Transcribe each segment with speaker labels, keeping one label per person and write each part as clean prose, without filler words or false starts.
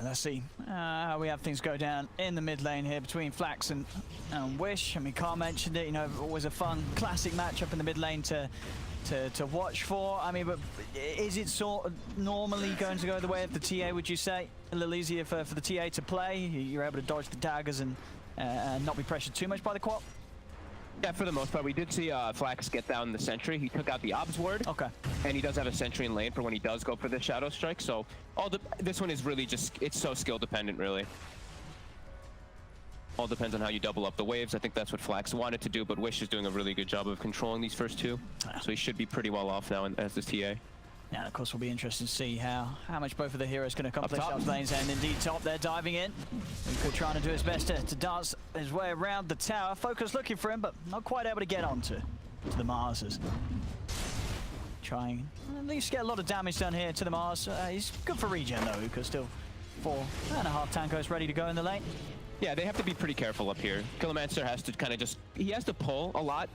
Speaker 1: Let's see how we have things go down in the mid lane here between Flax and Wish. I mean, Carl mentioned it, you know, always a fun, classic matchup in the mid lane to watch for. I mean, but is it sort of normally going to go the way of the TA, would you say? A little easier for the TA to play? You're able to dodge the daggers and not be pressured too much by the quap?
Speaker 2: Yeah, for the most part. We did see Flax get down the sentry. He took out the Obs ward.
Speaker 1: Okay.
Speaker 2: And he does have a sentry in lane for when he does go for the Shadow Strike. So this one is really just, it's so skill dependent, really. All depends on how you double up the waves. I think that's what Flax wanted to do, but Wish is doing a really good job of controlling these first two. So he should be pretty well off now as this TA.
Speaker 1: Yeah, of course, we'll be interested to see how much both of the heroes can accomplish up lanes, and indeed top, they're diving in. Uka trying to do his best to dance his way around the tower. Focus looking for him, but not quite able to get onto the Marses. Trying at least get a lot of damage done here to the Mars. He's good for regen though, Uka still 4.5 tankos ready to go in the lane.
Speaker 2: Yeah, they have to be pretty careful up here. Killimancer has to kind of he has to pull a lot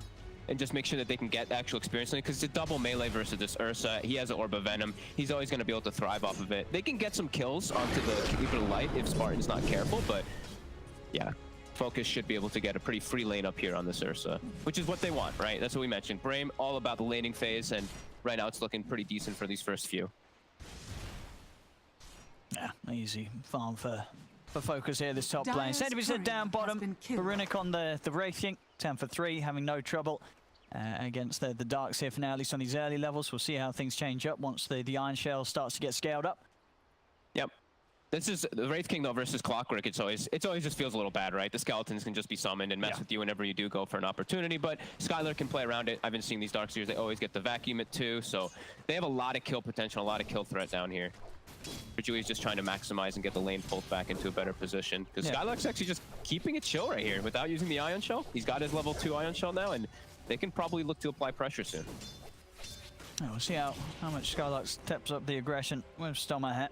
Speaker 2: and just make sure that they can get actual experience in it, because it's a double melee versus this Ursa. He has an Orb of Venom. He's always going to be able to thrive off of it. They can get some kills onto the Keeper of Light if Spartan's not careful, but yeah, Focus should be able to get a pretty free lane up here on this Ursa, which is what they want, right? That's what we mentioned. Brame, all about the laning phase, and right now it's looking pretty decent for these first few.
Speaker 1: Yeah, easy farm for Focus here, this top lane. 70% down bottom. Runic on the Wraith King, 10 for 3, having no trouble against the Darks here for now, at least on these early levels. We'll see how things change up once the Iron Shell starts to get scaled up.
Speaker 2: Yep. This is the Wraith King though versus Clockwork. It always just feels a little bad, right? The skeletons can just be summoned and mess with you whenever you do go for an opportunity, but Skylar can play around it. I've been seeing these Darkseers, they always get the vacuum it too, so they have a lot of kill potential, a lot of kill threat down here. Burjui is just trying to maximize and get the lane pulled back into a better position, because Skylark's actually just keeping it chill right here without using the Ion Shell. He's got his level 2 Ion Shell now, and they can probably look to apply pressure soon.
Speaker 1: We'll see how much Skylark steps up the aggression with Stomach.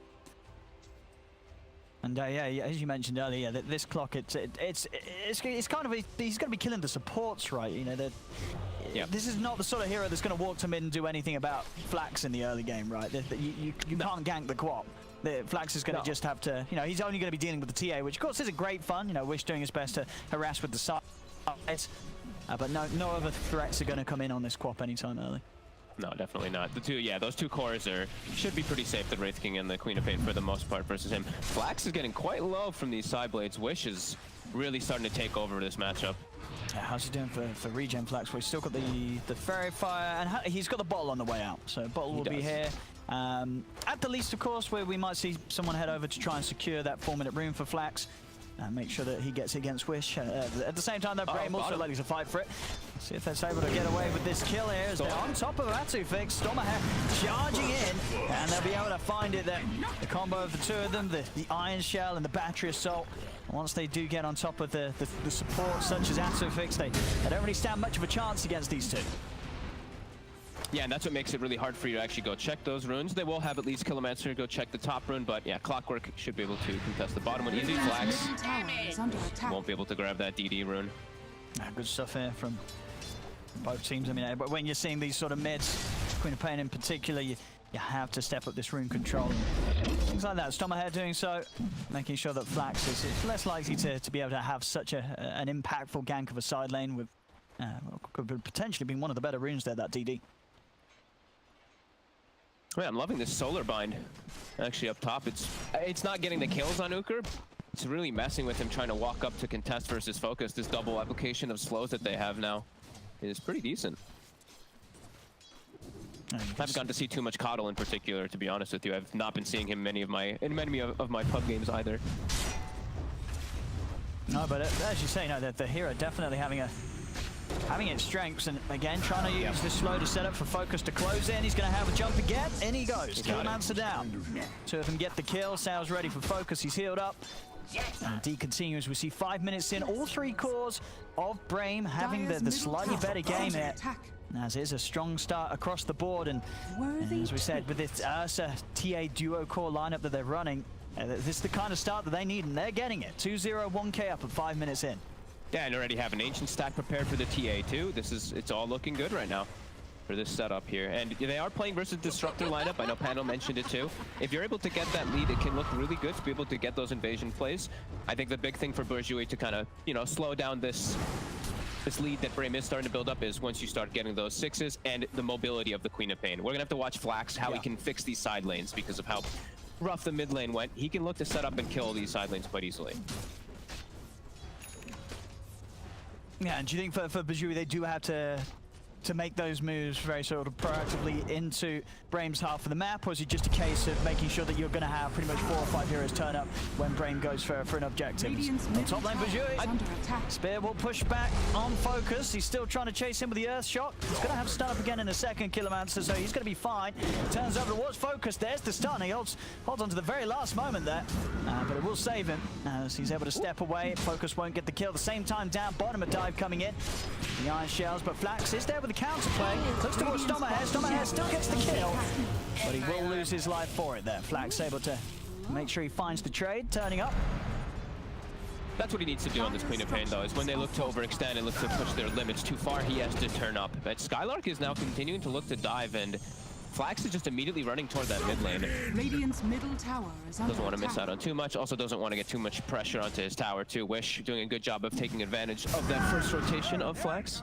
Speaker 1: And yeah, as you mentioned earlier, this clock, it's kind of he's going to be killing the supports, right? You know, this is not the sort of hero that's going to walk to mid and do anything about Flax in the early game, right? You can't gank the quap. Flax is going to just have to, you know, he's only going to be dealing with the TA, which of course isn't great fun. You know, Wish doing his best to harass with the sides, but no other threats are going to come in on this quap anytime early.
Speaker 2: No, definitely not. Those two cores should be pretty safe, the Wraith King and the Queen of Fate for the most part versus him. Flax is getting quite low from these side blades. Wish is really starting to take over this matchup.
Speaker 1: Yeah, how's he doing for regen, Flax? Well, he's still got the Fairy Fire, and he's got the bottle on the way out. So bottle will be here. At the least, of course, where we might see someone head over to try and secure that 4-minute rune for Flax. And make sure that he gets against Wish. At the same time, though, Brame also likely to fight for it. See if they're able to get away with this kill here as they're on top of Atufix. Stormaher charging in, and they'll be able to find it there. The combo of the two of them, the Iron Shell and the Battery Assault. Once they do get on top of the support such as Atufix, they don't really stand much of a chance against these two.
Speaker 2: Yeah, and that's what makes it really hard for you to actually go check those runes. They will have at least Killimancer go check the top rune, but yeah, Clockwork should be able to contest the bottom one easy. Flax won't be able to grab that DD rune.
Speaker 1: Good stuff here from both teams. I mean, but when you're seeing these sort of mids, Queen of Pain in particular, you have to step up this rune control. Things like that. Stormaher doing so, making sure that Flax is less likely to be able to have such an impactful gank of a side lane with could potentially be one of the better runes there, that DD.
Speaker 2: Yeah, I'm loving this Solar Bind actually up top. It's not getting the kills on Uker. It's really messing with him trying to walk up to contest versus Focus. This double application of slows that they have now is pretty decent. I haven't gotten to see too much Coddle in particular, to be honest with you. I've not been seeing him in many of my pub games either.
Speaker 1: No, but as you say, no, the hero definitely having its strengths, and again trying to use this slow to set up for Focus to close in. He's going to have a jump again. In he goes. Killimancer down. Two of them get the kill. Sal's ready for Focus. He's healed up. And D continues. We see 5 minutes in. All three cores of Brame having the slightly better game here. As is a strong start across the board, and as we said, with this Ursa TA duo core lineup that they're running, this is the kind of start that they need, and they're getting it. 2-0, 1K up at 5 minutes in.
Speaker 2: Yeah, and already have an Ancient stack prepared for the TA too. It's all looking good right now. for this setup here. And they are playing versus Disruptor lineup. I know Panel mentioned it too. If you're able to get that lead, it can look really good to be able to get those invasion plays. I think the big thing for Burjui to kind of, you know, slow down this lead that Brame is starting to build up is once you start getting those sixes and the mobility of the Queen of Pain. We're gonna have to watch Flax, how he can fix these side lanes because of how rough the mid lane went. He can look to set up and kill these side lanes quite easily.
Speaker 1: Yeah, and do you think for Burjui they do have to make those moves very sort of proactively into Brame's half of the map, or is it just a case of making sure that you're going to have pretty much 4 or 5 heroes turn up when Brame goes for an objective? On top lane, Burjui. Spear will push back on focus. He's still trying to chase him with the Earth Shock. He's going to have stun up again in a second, Killermancer, so he's going to be fine. Turns over towards focus. There's the stun. He holds on to the very last moment there, but it will save him as he's able to step away. Focus won't get the kill. At the same time, down bottom, a dive coming in. The Iron Shells, but Flax is there with the counterplay. Looks towards Stomahair. Stomahair still gets the kill, but he will lose his life for it there. Flax able to make sure he finds the trade, turning up.
Speaker 2: That's what he needs to do on this Queen of Pain, though, is when they look to overextend and look to push their limits too far, he has to turn up. But Skylark is now continuing to look to dive, and Flax is just immediately running toward that mid lane.
Speaker 3: Radiant's middle tower is under
Speaker 2: doesn't want to miss out on too much, also doesn't want to get too much pressure onto his tower too. Wish doing a good job of taking advantage of that first rotation of Flax.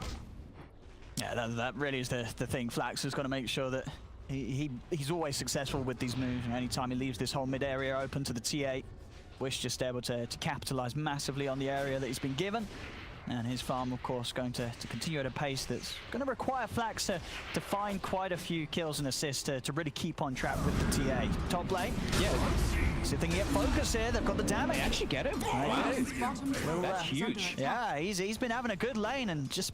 Speaker 1: Yeah, that really is the thing. Flax has got to make sure that he's always successful with these moves, and anytime he leaves this whole mid area open to the T8, Wish just able to capitalize massively on the area that he's been given. And his farm, of course, going to continue at a pace that's going to require Flax to find quite a few kills and assists to really keep on track with the TA. Top lane, yeah. See if they can get focus here. They've got the damage.
Speaker 2: They actually get him. Wow. That's huge.
Speaker 1: Yeah, he's been having a good lane and just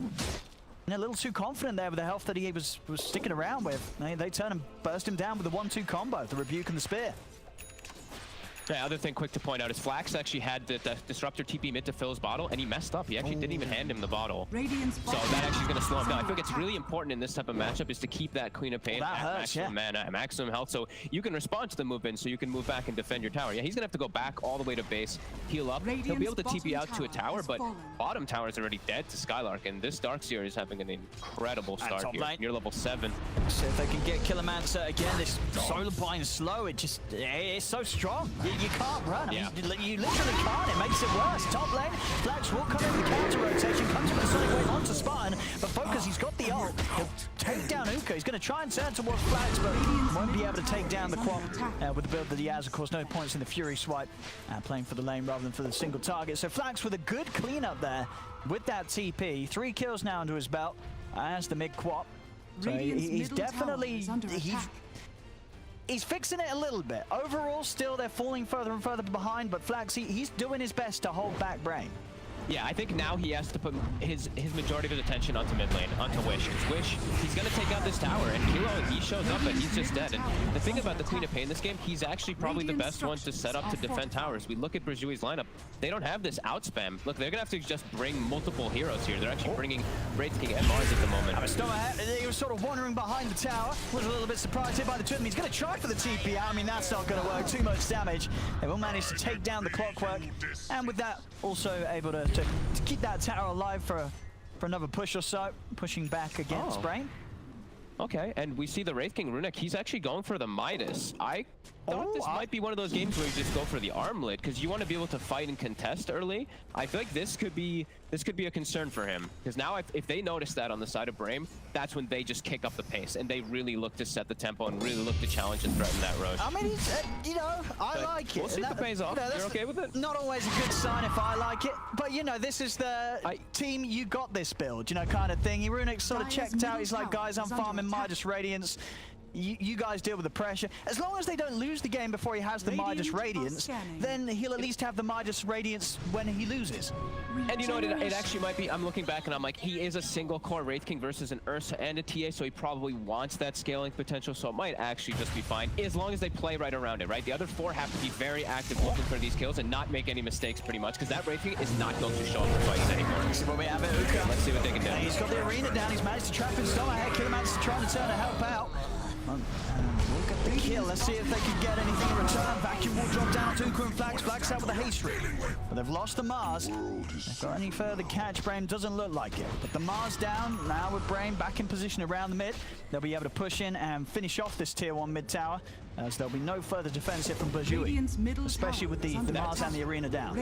Speaker 1: a little too confident there with the health that he was sticking around with. They turn and burst him down with the 1-2 combo, the Rebuke and the Spear.
Speaker 2: Yeah, other thing quick to point out is Flax actually had the Disruptor TP mid to Phil's bottle, and he messed up. He actually didn't even hand him the bottle. So that actually is going to slow him down. I think it's really important in this type of matchup is to keep that Queen of Pain at maximum mana, at maximum health, so you can respond to the movement, so you can move back and defend your tower. Yeah, he's going to have to go back all the way to base, heal up. He'll be able to TP out to a tower, but bottom tower is already dead to Skylark, and this Darkseer is having an incredible start here. Near level 7.
Speaker 1: So if they can get Killermancer again, this Solar Bind is slow. It's so strong. You can't run.
Speaker 2: Yeah.
Speaker 1: I mean, you literally can't. It makes it worse. Top lane, Flax will come in the counter rotation, comes with a Sonic Wave onto Spartan, but Focus, he's got the ult. He'll take down Uka. He's going to try and turn towards Flax, but won't be able to take down the Quap with the build that he has. Of course, no points in the Fury swipe, playing for the lane rather than for the single target. So Flax with a good cleanup there with that TP. 3 kills now under his belt as the mid Quap. So he's definitely... He's fixing it a little bit. Overall, still, they're falling further and further behind, but Flax, he's doing his best to hold back Brame.
Speaker 2: Yeah, I think now he has to put his majority of his attention onto mid lane, onto Wish. Because Wish, he's going to take out this tower, and Kilo, he shows up, and he's just dead. And the thing about the Queen of Pain in this game, he's actually probably the best one to set up to defend towers. We look at Burjui's lineup, they don't have this outspam. Look, they're going to have to just bring multiple heroes here. They're actually bringing Wraith King and Mars at the moment.
Speaker 1: He was sort of wandering behind the tower, was a little bit surprised here by the two of them. He's going to try for the TP out. I mean, that's not going to work. Too much damage. They will manage to take down the Clockwork, and with that, also able to keep that tower alive for another push or so, pushing back against Brame.
Speaker 2: Okay, and we see the Wraith King Runic, he's actually going for the Midas. I thought this might be one of those games where you just go for the armlet, because you want to be able to fight and contest early. I feel like this could be a concern for him, because now if they notice that on the side of Brame, that's when they just kick up the pace, and they really look to set the tempo and really look to challenge and threaten that Roche.
Speaker 1: I mean, you know, I like it.
Speaker 2: We'll see if it pays off. You're okay with it?
Speaker 1: Not always a good sign if I like it, but you know, this is the team, you got this build, you know, kind of thing. Runic's sort of checked out. He's like, guys, I'm farming Midas Radiance. You guys deal with the pressure. As long as they don't lose the game before he has the Midas Radiance, then he'll at least have the Midas Radiance when he loses.
Speaker 2: And you know what, it actually might be, I'm looking back and I'm like, he is a single core Wraith King versus an Ursa and a TA, so he probably wants that scaling potential, so it might actually just be fine, as long as they play right around it, right? The other 4 have to be very active looking for these kills and not make any mistakes pretty much, because that Wraith King is not going to show up for fights anymore.
Speaker 1: Let's see what we have at Uka.
Speaker 2: Let's see what they can do.
Speaker 1: He's got the arena down, he's managed to trap his Stomahair. Killermancer trying to turn to help out. Look at the kill. Let's see if they can get anything in return. Vacuum will drop down to Uka and Flax. Flax out with a haste streak. But they've lost the Mars. They've got any further catch. Brame doesn't look like it. But the Mars down. Now with Brame back in position around the mid. They'll be able to push in and finish off this tier 1 mid tower, as there'll be no further defense here from Burjui, especially with the Mars and the arena down.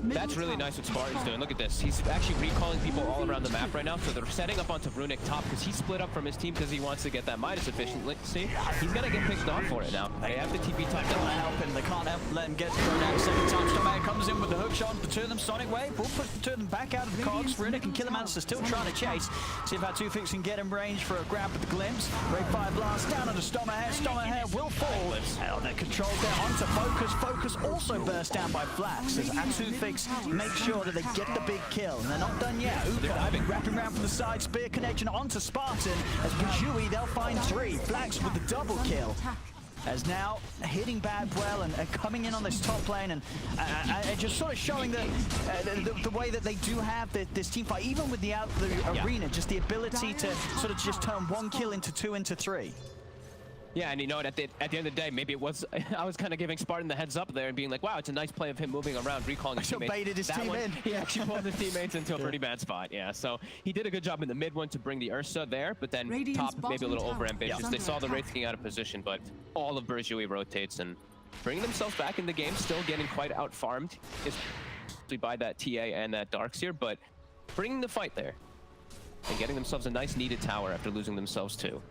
Speaker 2: That's really nice what Spartan's doing. Look at this. He's actually recalling people all around the map right now, so they're setting up onto Runic top because he split up from his team because he wants to get that Midas efficiently. See, he's gonna get picked off for it now. They have the TP top
Speaker 1: down. Help him. They can't let him get thrown out a second time. Stormhand comes in with the hook shot. The two of them Sonic Wave will push the two of them back out of the cogs. Runic and Killermancer still trying to chase. See if our 2-fix can get in range for a grab at the glimpse. Ray fire blast down onto Stormhand. Stormhand will fall. Hell, they're controlled there onto Focus. Focus also burst down by Flax as our 2-fix make sure that they get the big kill. And they're not done yet. Uka wrapping around from the side. Spear connection onto Spartan. As Burjui, they'll find 3. Flax with the double kill. As now hitting bad well and coming in on this top lane and just sort of showing the way that they do have this team fight, even with the arena, just the ability to sort of just turn 1 kill into 2 into 3.
Speaker 2: Yeah, and you know what, at the end of the day, maybe it was, I was kind of giving Spartan the heads up there and being like, wow, it's a nice play of him moving around, recalling his teammates.
Speaker 1: Baited his team in.
Speaker 2: He actually pulled his teammates into a pretty bad spot, yeah. So he did a good job in the mid one to bring the Ursa there, but then top maybe a little over-ambitious. They saw the Wraith King out of position, but all of Burjui rotates and bringing themselves back in the game, still getting quite out-farmed by that TA and that Darkseer, but bringing the fight there and getting themselves a nice needed tower after losing themselves too.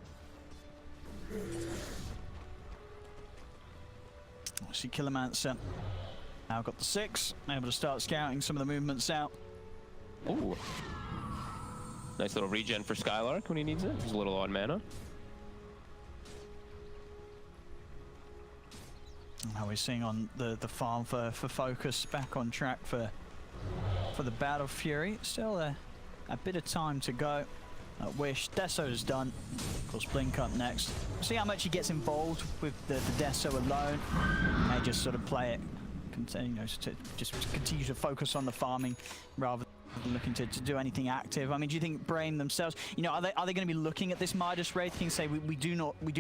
Speaker 1: See Killermancer now got the 6, able to start scouting some of the movements out.
Speaker 2: Ooh. Nice little regen for Skylark when he needs it. He's a little odd mana.
Speaker 1: Now we're seeing on the farm for Focus back on track for the Battle Fury. Still a bit of time to go. Wish Deso's done. Of course, Blink up next. See how much he gets involved with the Deso alone. May just sort of play it, just continue to focus on the farming rather than looking to do anything active. I mean, do you think Brame themselves, are they going to be looking at this Midas Wraith King, say we do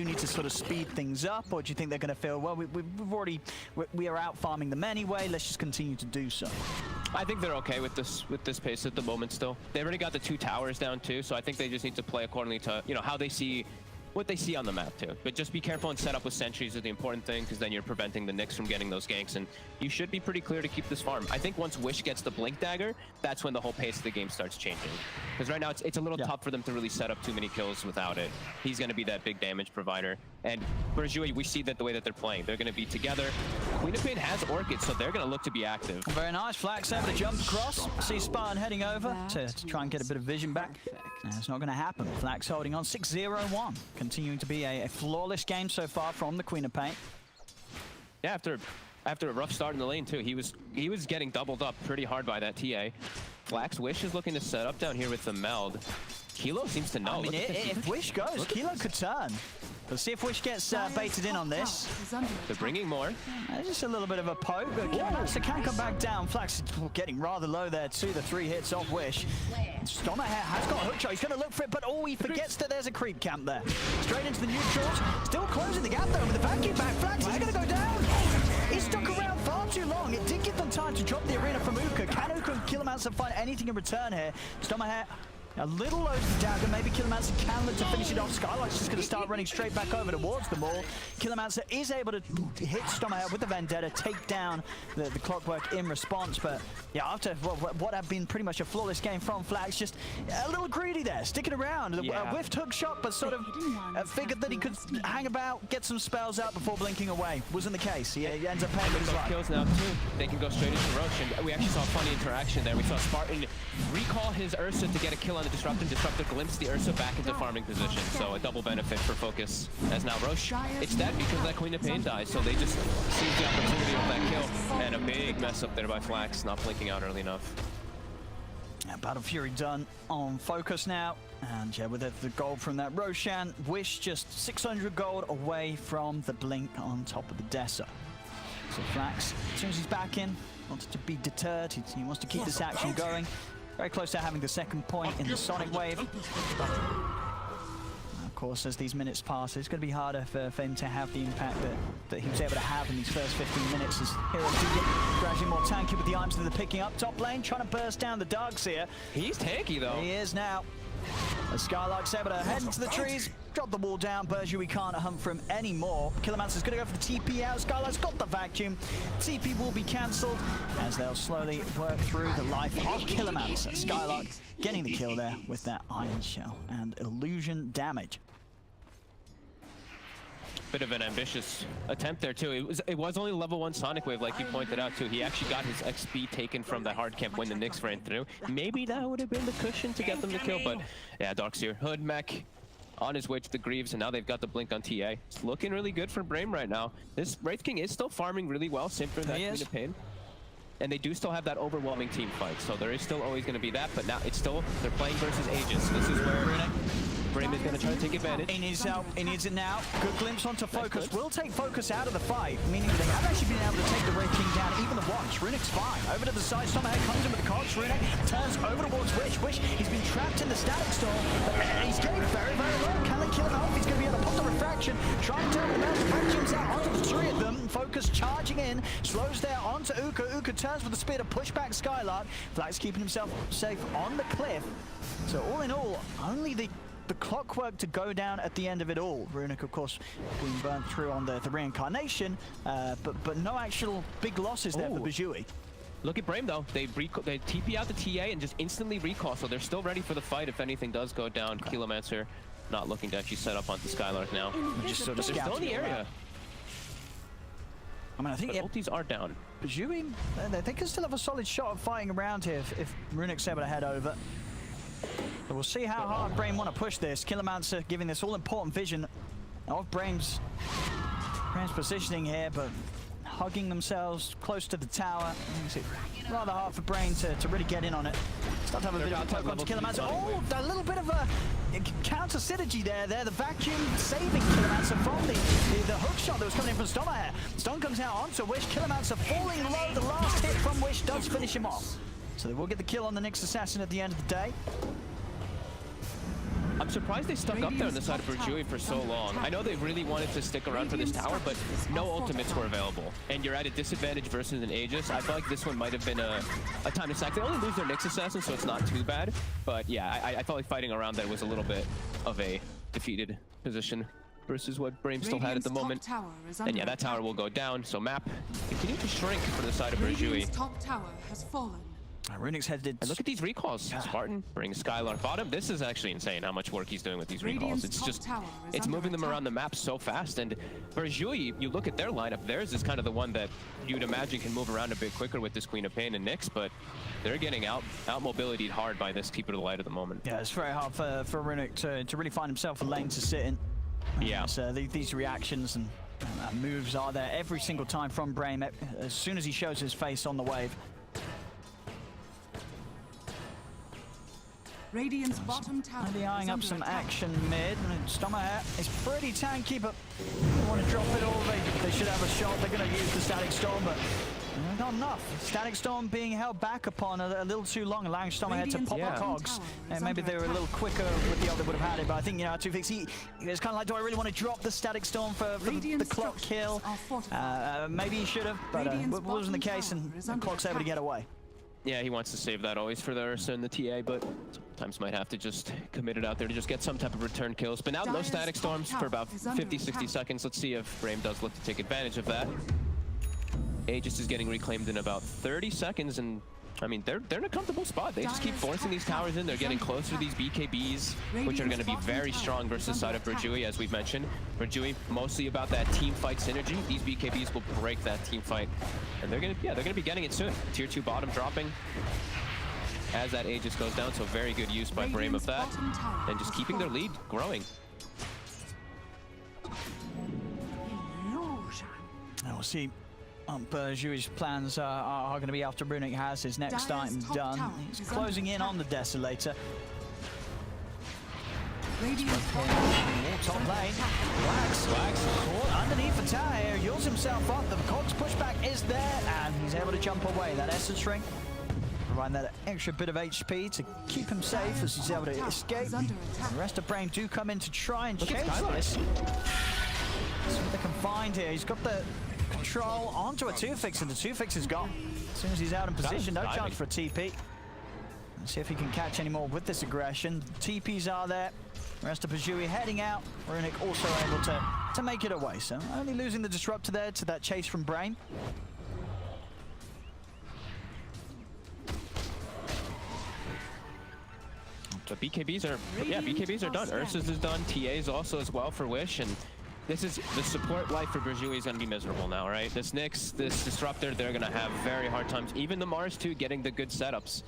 Speaker 1: need to sort of speed things up, or do you think they're going to feel, well, we are out farming them anyway, let's just continue to do so?
Speaker 2: I think they're okay with this pace at the moment still. They already got the 2 towers down too, so I think they just need to play accordingly to how they see what they see on the map too. But just be careful and set up with sentries is the important thing, because then you're preventing the Nyx from getting those ganks, and you should be pretty clear to keep this farm. I think once Wish gets the Blink Dagger, that's when the whole pace of the game starts changing. Because right now it's a little tough for them to really set up too many kills without it. He's going to be that big damage provider. And Burjui, we see that the way that they're playing. They're going to be together. Queen of Pain has Orchid, so they're going to look to be active.
Speaker 1: Very nice. Flax able to jump across. See Spartan heading over to try and get a bit of vision back. It's not going to happen. Flax holding on 6-0-1. Continuing to be a flawless game so far from the Queen of Pain.
Speaker 2: Yeah, after a rough start in the lane too, he was getting doubled up pretty hard by that TA. Flax Wish is looking to set up down here with the meld. Kilo seems to know.
Speaker 1: I mean, if Wish goes, Kilo could turn. Let's see if Wish gets baited in on this.
Speaker 2: They're bringing more.
Speaker 1: Just a little bit of a poke. Killermancer can come back down. Flax getting rather low there too. The 3 hits off Wish. Stormhand has got a hook shot. He's going to look for it, but he forgets that there's a creep camp there. Straight into the neutrals. Still closing the gap though with the vacuum back. Flax is going to go down. He's stuck around far too long. It did give them time to drop the arena from Uka. Can Uka and Killermancer find anything in return here? Stormhand a little low to the dagger. Maybe Killermancer can look to finish it off. Skylark's just going to start running straight back over towards them all. Killermancer is able to hit Stormhand with the Vendetta, take down the Clockwork in response. But yeah, after what had been pretty much a flawless game from Flax, just a little greedy there, sticking around. A whiffed hook shot, but sort of figured that he could hang about, get some spells out before blinking away. Wasn't the case. He ends up paying with his life.
Speaker 2: Kills now too. They can go straight into Roche, and we actually saw a funny interaction there. We saw Spartan recall his Ursa to get a kill on the Disruptor glimpse the Ursa back into farming position, so a double benefit for Focus. As now Roche, it's dead because that Queen of Pain dies, so they just seize the opportunity of that kill, and a big mess up there by Flax, not blinking out early enough.
Speaker 1: Yeah, Battle Fury done on Focus now, and yeah, with the gold from that Roshan, Wish just 600 gold away from the blink on top of the Deso. So Flax, as soon as he's back in, wanted to be deterred, he wants to keep this action going. Very close to having the second point in the Sonic Wave. Of course, as these minutes pass. It's going to be harder for him to have the impact that he was able to have in these first 15 minutes. As Hero Dugan gradually more tanky with the items that they're picking up. Top lane trying to burst down the dogs here.
Speaker 2: He's tanky though.
Speaker 1: He is now. As Skylark's able to head into the trees, drop the wall down. Burjui, we can't hunt for him anymore. Killermancer's going to go for the TP out. Skylark's got the vacuum. TP will be cancelled as they'll slowly work through the life of Killermancer. Skylark getting the kill there with that Iron Shell and illusion damage.
Speaker 2: Bit of an ambitious attempt there too. It was only level 1 Sonic Wave, like you pointed out too. He actually got his XP taken from the hard camp when the Nyx ran through. Maybe that would have been the cushion to get them the kill, but yeah, Darkseer, Hood, Mech on his way to the Greaves, and now they've got the blink on TA. It's looking really good for Brame right now. This Wraith King is still farming really well, same for that Queen of Pain. And they do still have that overwhelming team fight, so there is still always going to be that, but now it's still, they're playing versus Aegis. This is where Brame is going to try to take advantage.
Speaker 1: He needs help. He needs it now. Good glimpse onto Focus. Will take Focus out of the fight, meaning they have actually been able to take the Wraith King down even the once. Runek's fine. Over to the side. Stomachhead comes in with the cogs. Runek turns over towards Wish. Wish, he's been trapped in the Static Storm. He's getting very, very low. Can they kill him off? He's going to be able to pop the refraction. Try and turn him out. Vacuums out onto the 3 of them. Focus charging in. Slows there onto Uka. Uka turns with the speed to push back Skylark. Flax keeping himself safe on the cliff. So all in all, only the clockwork to go down at the end of it all. Runek, of course, being burnt through on the reincarnation, but no actual big losses there for Burjui.
Speaker 2: Look at Brame though. They TP out the TA and just instantly recall, so they're still ready for the fight if anything does go down. Okay. Killermancer not looking to actually set up onto Skylark now.
Speaker 1: Just sort of
Speaker 2: they're still in the area.
Speaker 1: I mean, I think
Speaker 2: ultis are down.
Speaker 1: Burjui, they can still have a solid shot of fighting around here if Runek's able to head over. But we'll see how hard Brame want to push this. Killermancer giving this all-important vision of Brame's positioning here, but hugging themselves close to the tower. Makes it rather hard for Brame to really get in on it. Start to have a bit of a poke onto Killermancer. Oh, a little bit of a counter synergy there. The vacuum saving Killermancer from the hook shot that was coming in from Stomachhead. Stone comes out onto Wish. Killermancer falling low. The last hit from Wish does finish him off. So they will get the kill on the Nyx Assassin at the end of the day.
Speaker 2: I'm surprised they stuck up there on the side of Burjui for so long. I know they really wanted to stick around for this tower, but no ultimates were available. And you're at a disadvantage versus an Aegis. I feel like this one might have been a time to sack. They only lose their Nyx Assassin, so it's not too bad. But yeah, I felt like fighting around that was a little bit of a defeated position versus what Brame still had at the moment. And yeah, that tower will go down, so map continue to shrink for the side of Burjui.
Speaker 3: Top tower has fallen.
Speaker 1: Runek's headed.
Speaker 2: And look at these recalls. Spartan brings Skylark bottom. This is actually insane how much work he's doing with these recalls. It's just, it's moving them around the map so fast. And Burjui, you look at their lineup, theirs is kind of the one that you'd imagine can move around a bit quicker with this Queen of Pain and Nyx, but they're getting out mobilityed hard by this Keeper of the Light at the moment.
Speaker 1: Yeah, it's very hard for Runek to really find himself a lane to sit in.
Speaker 2: Yeah.
Speaker 1: So these reactions and moves are there every single time from Brame as soon as he shows his face on the wave.
Speaker 3: Radiant's bottom tower.
Speaker 1: Maybe eyeing up some action mid. Stomachhead is pretty tanky, but they want to drop it all. They should have a shot. They're going to use the Static Storm, but not enough. Static Storm being held back upon a little too long, allowing Stomachhead to pop the cogs. And maybe they were a little quicker with the other would have had it, but I think, you know, Tufix, he was kind of like, do I really want to drop the Static Storm for the clock kill? Maybe he should have, but it wasn't the case, and Clock's able to get away.
Speaker 2: Yeah, he wants to save that always for the Ursa and the TA, but sometimes might have to just commit it out there to just get some type of return kills. But now no Static Storms for about 50-60 seconds. Let's see if Brame does look to take advantage of that. Aegis is getting reclaimed in about 30 seconds, and I mean, they're in a comfortable spot. They just keep forcing these towers in. They're getting closer to these BKBs, which are going to be very strong versus the side of Burjui, as we've mentioned. Burjui, mostly about that team fight synergy. These BKBs will break that team fight. And they're going to be getting it soon. Tier 2 bottom dropping as that Aegis goes down. So very good use by Brame of that. And just keeping their lead growing.
Speaker 1: Now we'll see. Burjui's plans are going to be after Runek has his next item done. He's closing in on the Desolator. Top lane. Wax caught underneath the tower here. Yulls himself up. The Cog's pushback is there, and he's able to jump away. That Essence Ring providing that extra bit of HP to keep him safe as he's able to escape.
Speaker 3: Under attack.
Speaker 1: The rest of Brame do come in to try and
Speaker 2: Look at
Speaker 1: chase
Speaker 2: Skylar.
Speaker 1: this. See what they can find here. He's got the control onto a 2-fix, and the 2-fix is gone. As soon as he's out in position, no chance for a TP. Let's see if he can catch any more with this aggression. TPs are there. The rest of Burjui heading out. Runic also able to make it away. So only losing the disruptor there to that chase from Brame.
Speaker 2: The BKBs are, BKBs are done. Ursus is done. TA's also as well for Wish, and this is the support life for Burjui is going to be miserable now, right? This Nyx, this disruptor, they're going to have very hard times. Even the Mars too, getting the good setups,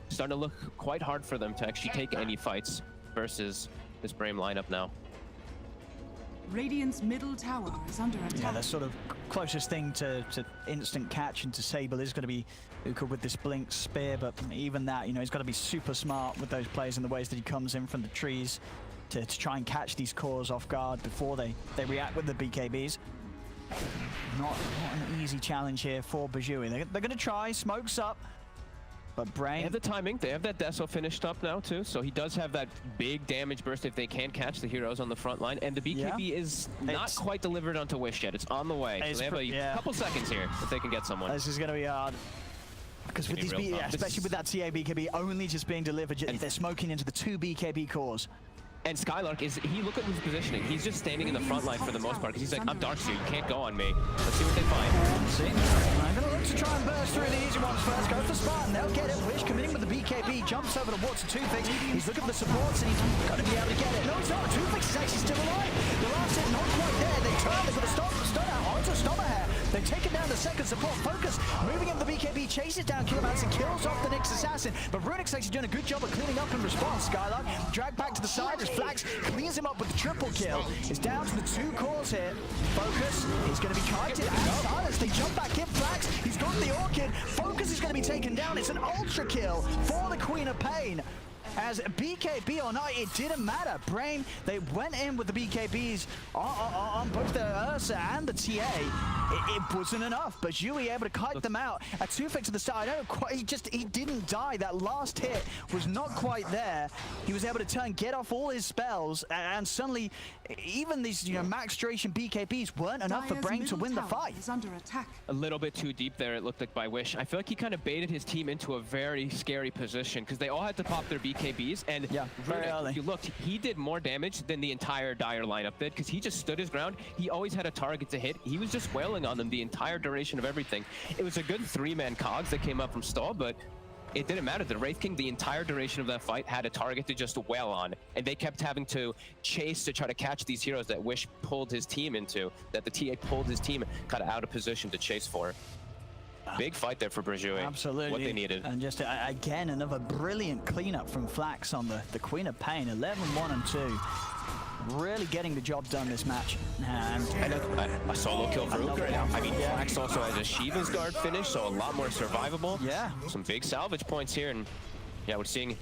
Speaker 2: starting to look quite hard for them to actually take any fights versus this Brame lineup now.
Speaker 3: Radiant's middle tower is under attack.
Speaker 1: Yeah, the sort of closest thing to instant catch into Sable is going to be Uka with this Blink Spear, but even that, you know, he's got to be super smart with those plays and the ways that he comes in from the trees to try and catch these cores off guard before they react with the BKBs. Not an easy challenge here for Burjui. They're going to try, smokes up, but Brame...
Speaker 2: They have the timing. They have that Deso finished up now too, so he does have that big damage burst if they can catch the heroes on the front line, and the BKB is not quite delivered onto Wish yet. It's on the way, so they have a couple seconds here if they can get someone.
Speaker 1: This is going to be hard. Because with these, especially with that TA BKB only just being delivered, they're smoking into the 2 BKB cores.
Speaker 2: And Skylark look at his positioning. He's just standing in the front line for the most part because he's like, I'm Darkseer, you can't go on me. Let's see what they find.
Speaker 1: See, I'm going to look to try and burst through the easy ones first. Go for Spartan, they'll get it. Wish committing with the BKB, jumps over towards the 2-fix. He's looking for the supports and he's got to be able to get it. No, he's not. 2-fix is actually still alive. The last hit not quite there. They turn, they've got to stun out onto Stommerhair. They've taken down the second support. Focus, moving up the BKB, chases down Kilomancer, kills off the Nyx assassin. But Runic's actually doing a good job of cleaning up in response. Skylark dragged back to the side as Flax cleans him up with the triple kill. It's down to the 2 cores here. Focus, he's going to be kited and silenced. They jump back in. Flax, he's got the Orchid. Focus is going to be taken down. It's an ultra kill for the Queen of Pain. As BKB or not, it didn't matter. Brame, they went in with the BKBs on both the Ursa and the TA. It wasn't enough, but Burjui able to kite them out. A 2-fix to the side. I don't quite, he didn't die. That last hit was not quite there. He was able to get off all his spells, and suddenly, even these max duration BKBs weren't enough for Brame to win the fight.
Speaker 3: Is under attack.
Speaker 2: A little bit too deep there, it looked like, by Wish. I feel like he kind of baited his team into a very scary position because they all had to pop their BKBs, and
Speaker 1: very early.
Speaker 2: if you looked, he did more damage than the entire Dire lineup did because he just stood his ground. He always had a target to hit. He was just wailing on them the entire duration of everything. It was a good 3-man cogs that came up from stall, but it didn't matter. The Wraith King, the entire duration of that fight, had a target to just wail on, and they kept having to chase to try to catch these heroes that Wish pulled his team into, that the TA pulled his team kind of out of position to chase for. Big fight there for Burjui.
Speaker 1: Absolutely.
Speaker 2: What they needed.
Speaker 1: And just, again, another brilliant cleanup from Flax on the Queen of Pain. 11-1 and 2. Really getting the job done this match. And
Speaker 2: a solo kill for Uka. I mean, Flax also has a Shiva's Guard finish, so a lot more survivable.
Speaker 1: Yeah.
Speaker 2: Some big salvage points here, and yeah, we're seeing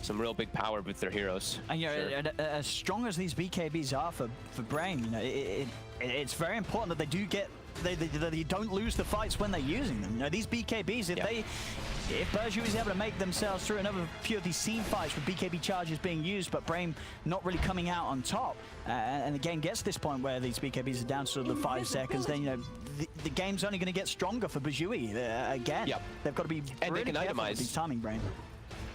Speaker 2: some real big power with their heroes.
Speaker 1: And as strong as these BKBs are for Brame, it's very important that they do get they don't lose the fights when they're using them. These BKBs, if Burjui is able to make themselves through another few of these scene fights with BKB charges being used, but Brame not really coming out on top, and the game gets to this point where these BKBs are down to sort of 5 seconds, then the game's only going to get stronger for Burjui. Again, they've got to be really careful with these timing, Brame.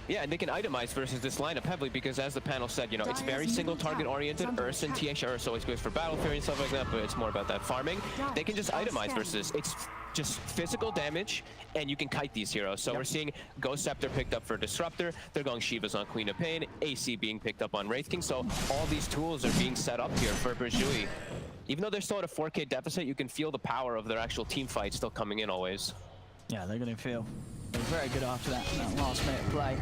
Speaker 2: Yeah, and they can itemize versus this lineup heavily because, as the panel said, it's very single target oriented. Ursa and TH Ursa always goes for Battle Fury and stuff like that, but it's more about that farming. They can just itemize versus it's just physical damage, and you can kite these heroes. So we're seeing Ghost Scepter picked up for Disruptor. They're going Shivas on Queen of Pain, AC being picked up on Wraith King. So all these tools are being set up here for Burjui. Even though they're still at a 4K deficit, you can feel the power of their actual team fight still coming in always.
Speaker 1: Yeah, they're going to feel very good after that last minute play.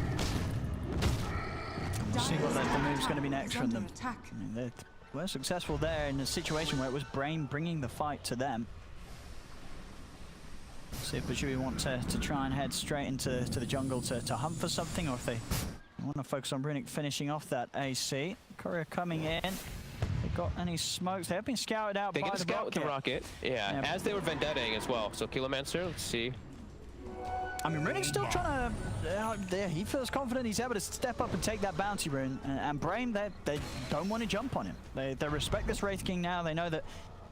Speaker 1: We'll see what the move's going to be next from them. I mean, they were successful there in a situation where it was Brame bringing the fight to them. See if Burjui want to try and head straight into the jungle to hunt for something, or if they want to focus on Runic finishing off that AC. Courier coming in. They got any smokes? They have been scouted out by the rocket.
Speaker 2: They get scout with the rocket. Yeah, as they were vendetting as well. So Kilomancer, let's see.
Speaker 1: I mean, Runic's still trying to... he feels confident he's able to step up and take that bounty rune. And Brame, they don't want to jump on him. They respect this Wraith King now. They know that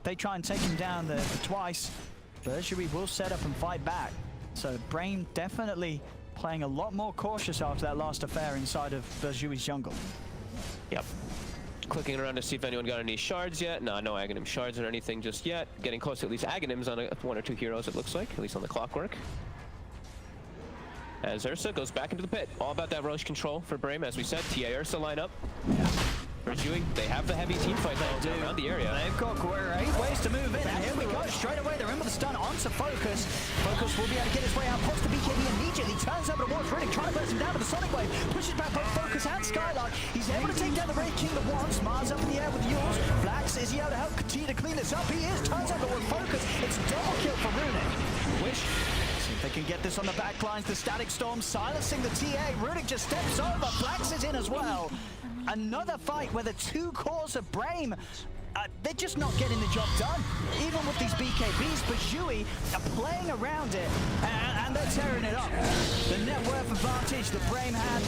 Speaker 1: they try and take him down twice. Burjui will set up and fight back. So Brame definitely playing a lot more cautious after that last affair inside of Burjui's jungle.
Speaker 2: Yep. Clicking around to see if anyone got any shards yet. No Aghanim shards or anything just yet. Getting close to at least Aghanims on one or two heroes, it looks like, at least on the clockwork. As Ursa goes back into the pit. All about that Roche control for Brame, as we said. TA Ursa line up. Burjui, they have the heavy team fight around the area.
Speaker 1: They've got great ways to move in, and here we go. Straight away, they're in with the stun onto Focus. Focus will be able to get his way out, pops the BKB immediately, turns over towards Riddick, trying to burst him down with the Sonic Wave, pushes back both Focus and Skylark. He's able to take down the Wraith King at once. Mars up in the air with Yules. Flax, is he able to help continue to clean this up? He is, turns over towards Focus. It's double kill for Runic. Wish. They can get this on the back lines. The Static Storm silencing the TA. Runic just steps over. Flax is in as well. Another fight where the two cores of Brame, they're just not getting the job done. Even with these BKBs, Burjui are playing around it, and they're tearing it up. The net worth advantage that Brame had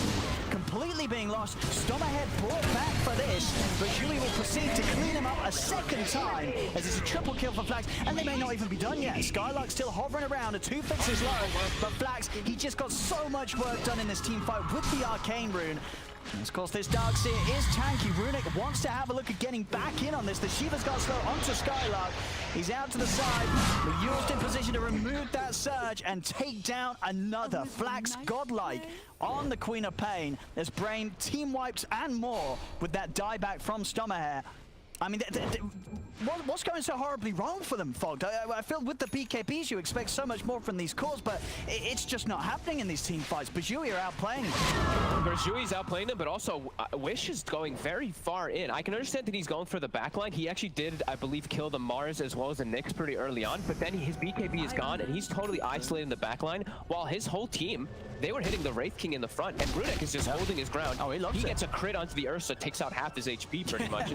Speaker 1: completely being lost. Stommerhead brought back for this. Burjui will proceed to clean him up a second time, as it's a triple kill for Flax, and they may not even be done yet. Skylark's still hovering around, a 2 fixes low, but Flax, he just got so much work done in this team fight with the Arcane Rune. And of course, this Darkseer is tanky. Runic wants to have a look at getting back in on this. The Shiva's got slow onto Skylark. He's out to the side. Yule's in position to remove that surge and take down another. Flax godlike on the Queen of Pain. There's Brame team wipes and more with that dieback from Stommerhair. I mean, what's going so horribly wrong for them, Fogged? I feel with the BKBs you expect so much more from these cores, but it's just not happening in these team fights. Burjui are outplaying them.
Speaker 2: Burjui's outplaying them, but also Wish is going very far in. I can understand that he's going for the backline. He actually did, I believe, kill the Mars as well as the Nyx pretty early on, but then his BKB is gone, and he's totally isolating the backline, while his whole team, they were hitting the Wraith King in the front, and Runic is just holding his ground.
Speaker 1: Oh, he loves it.
Speaker 2: He gets a crit onto the Ursa, takes out half his HP pretty much.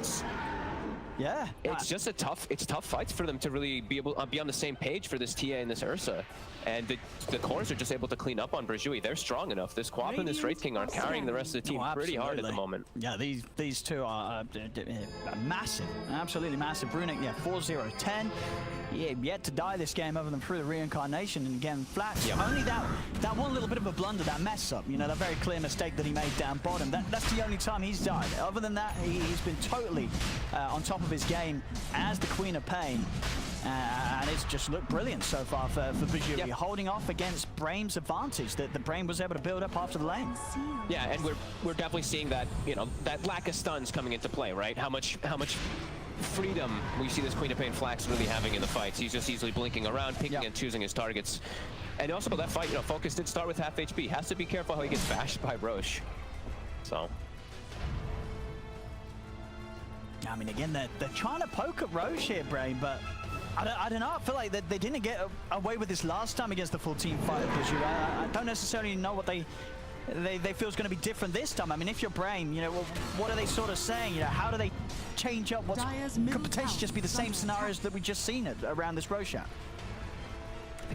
Speaker 2: It's just it's tough fights for them to really be able be on the same page for this TA and this Ursa. And the cores are just able to clean up on Burjui. They're strong enough. This Quap and this Wraith King are carrying the rest of the team pretty hard at the moment.
Speaker 1: Yeah, these two are massive, absolutely massive. Runic, yeah, 4-0-10. Yeah, yet to die this game other than through the reincarnation. And again, Flax, only that one little bit of a blunder, that mess up, you know, that very clear mistake that he made down bottom. That's the only time he's died. Other than that, he's been totally on top of his game as the Queen of Pain. And it's just looked brilliant so far for Burjui, holding off against Brame's advantage that the Brame was able to build up after the lane.
Speaker 2: Yeah, and we're definitely seeing that, you know, that lack of stuns coming into play, right? How much freedom we see this Queen of Pain Flax really having in the fights. He's just easily blinking around, picking and choosing his targets. And also that fight, you know, Focus did start with half HP. Has to be careful how he gets bashed by Roche. So.
Speaker 1: I mean, again, they're trying to poke at Roche here, Brame, but I don't know. I feel like they didn't get away with this last time against the full team fight. I don't necessarily know what they feel is going to be different this time. I mean, if you're Brame, you know, well, what are they sort of saying? You know, how do they change up what could potentially just be the same scenarios that we just seen around this Roshan?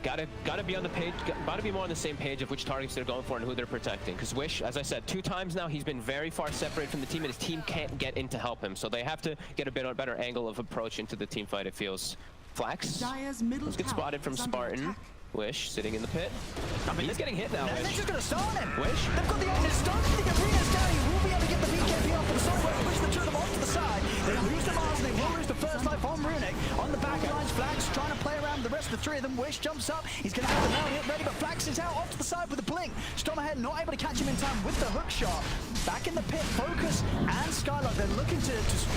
Speaker 2: Gotta be on the page. Gotta be more on the same page of which targets they're going for and who they're protecting. Because Wish, as I said, 2 times now, he's been very far separated from the team, and his team can't get in to help him. So they have to get a better angle of approach into the team fight. It feels. Flax. Let's get spotted from Spartan. Wish sitting in the pit. I mean, he's getting hit now.
Speaker 1: They're just going to stun him.
Speaker 2: Wish.
Speaker 1: They've got the open stun. The arena's down. He will be able to get the BKB off to the side. Push the two of them off to the side. They lose the Mars, and they will lose the first life on Runic. On the back lines, Flax trying to play around the rest of the 3 of them. Wish jumps up. He's going to have the nail hit ready, but Flax is out off to the side with the blink. Stommerhead not able to catch him in time with the hook shot. Back in the pit, Focus and Skylark. They're looking to